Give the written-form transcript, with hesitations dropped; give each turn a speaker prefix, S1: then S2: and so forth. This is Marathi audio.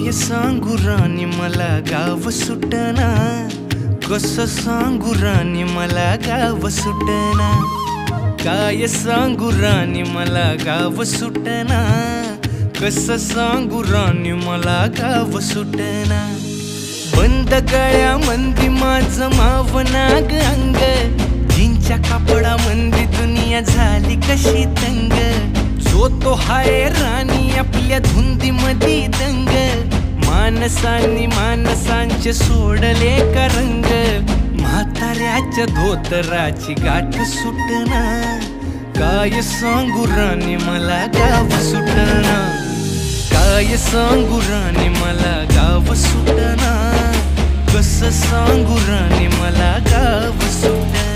S1: काय सांगू राणी मला गाव सुटना, कसं सांगू राणी मला गाव सुटना। काय सांगू राणी मला गाव सुटना, कसं सांगू राणी मला गाव सुटना। बंद गळ्यामंदी माझं मावनाग अंग, जीनच्या कापडामंदी दुनिया झाली कशी तंग। जो तो हाय राणी आपल्या धुंदीमधी दंग, माणसांनी माणसांचे सोडले का रंग। म्हाताऱ्याच्या धोतराची गाठ सुटना, काय सांगू राणी मला गाव सुटना। काय सांगू राणी मला गाव सुटना, कसं सांगू राणी मला गाव सुटना।